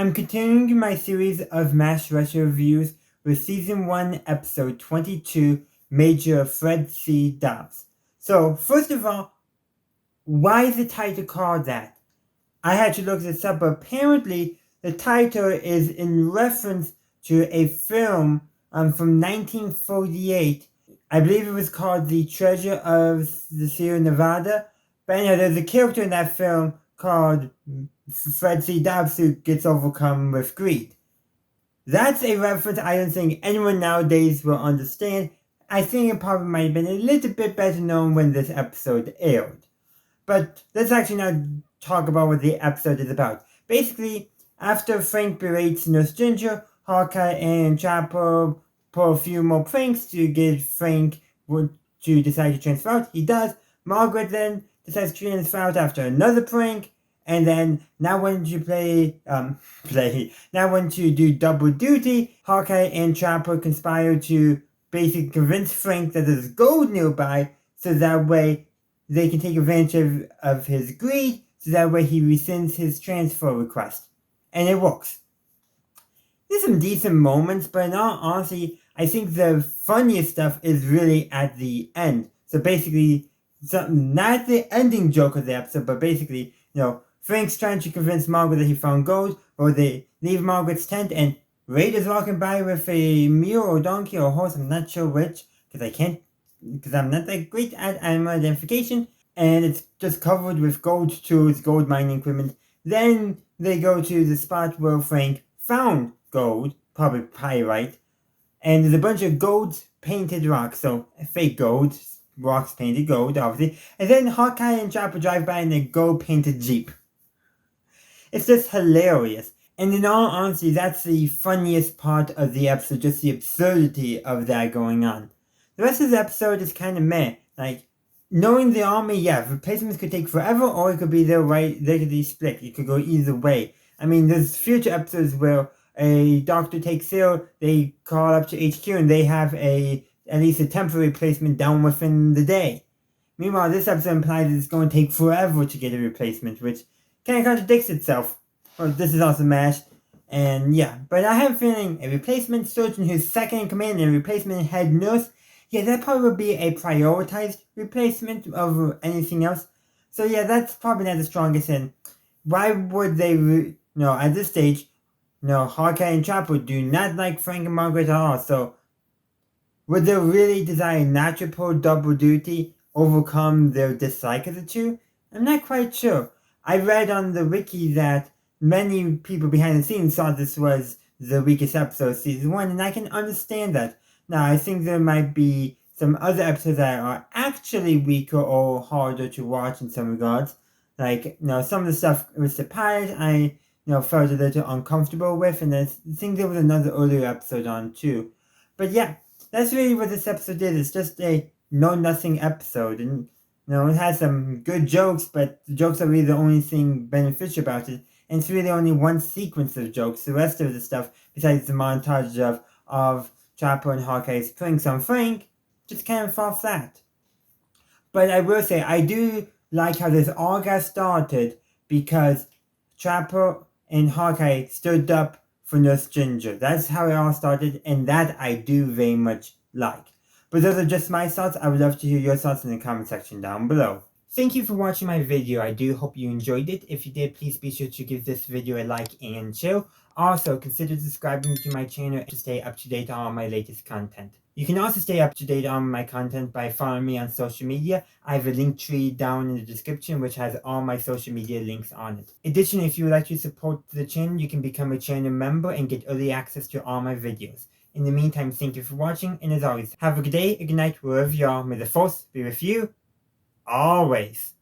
I'm continuing my series of MASH retro reviews with Season 1, Episode 22, Major Fred C. Dobbs. So, first of all, why is the title called that? I had to look this up, but apparently the title is in reference to a film from 1948. I believe it was called The Treasure of the Sierra Nevada. But anyhow, there's a character in that film called Fred C. Dobbs who gets overcome with greed. That's a reference I don't think anyone nowadays will understand. I think it probably might have been a little bit better known when this episode aired. But let's actually now talk about what the episode is about. Basically, after Frank berates Nurse Ginger, Hawkeye and Chopper pull a few more pranks to get Frank to decide to transfer out. He does. Margaret then decides to transfer out after another prank. And then, now when you now when you do double duty, Hawkeye and Chopper conspire to basically convince Frank that there's gold nearby, so that way they can take advantage of his greed, so that way he rescinds his transfer request. And it works. There's some decent moments, but in all honesty, I think the funniest stuff is really at the end. So basically, not the ending joke of the episode, but basically, Frank's trying to convince Margaret that he found gold, or they leave Margaret's tent, and Raiders walking by with a mule or donkey or horse, I'm not sure which, because I'm not that great at animal identification, and it's just covered with gold tools, gold mining equipment. Then they go to the spot where Frank found gold, probably pyrite, and there's a bunch of gold painted rocks, so fake gold, rocks painted gold, obviously, and then Hawkeye and Chopper drive by in a gold painted Jeep. It's just hilarious. And in all honesty, that's the funniest part of the episode, just the absurdity of that going on. The rest of the episode is kind of meh. Like, knowing the army, yeah, replacements could take forever, or it could be they could be split. It could go either way. I mean, there's future episodes where a doctor takes ill, they call up to HQ, and they have at least a temporary replacement down within the day. Meanwhile, this episode implies it's going to take forever to get a replacement, which kind of contradicts itself. Well, this is also MASH, and yeah. But I have a feeling a replacement surgeon who's second in command and a replacement head nurse, yeah, that probably would be a prioritized replacement over anything else. So yeah, that's probably not the strongest in. Why would they, at this stage, Hawkeye and Chopper do not like Frank and Margaret at all, so would they really desire not to pull double duty, overcome their dislike of the two? I'm not quite sure. I read on the wiki that many people behind the scenes thought this was the weakest episode of Season 1, and I can understand that. Now, I think there might be some other episodes that are actually weaker or harder to watch in some regards. Like, some of the stuff with the pilot, I, felt a little uncomfortable with, and I think there was another earlier episode on too. But yeah, that's really what this episode is. It's just a know-nothing episode, and it has some good jokes, but the jokes are really the only thing beneficial about it. And it's really only one sequence of jokes. The rest of the stuff, besides the montage of Chopper and Hawkeye's pranks on Frank, just kind of fall flat. But I will say, I do like how this all got started because Chopper and Hawkeye stood up for Nurse Ginger. That's how it all started, and that I do very much like. But those are just my thoughts. I would love to hear your thoughts in the comment section down below. Thank you for watching my video. I do hope you enjoyed it. If you did, please be sure to give this video a like and share. Also, consider subscribing to my channel to stay up to date on all my latest content. You can also stay up to date on my content by following me on social media. I have a link tree down in the description which has all my social media links on it. Additionally, if you would like to support the channel, you can become a channel member and get early access to all my videos. In the meantime, thank you for watching, and as always, have a good day, a good night, wherever you are. May the force be with you always.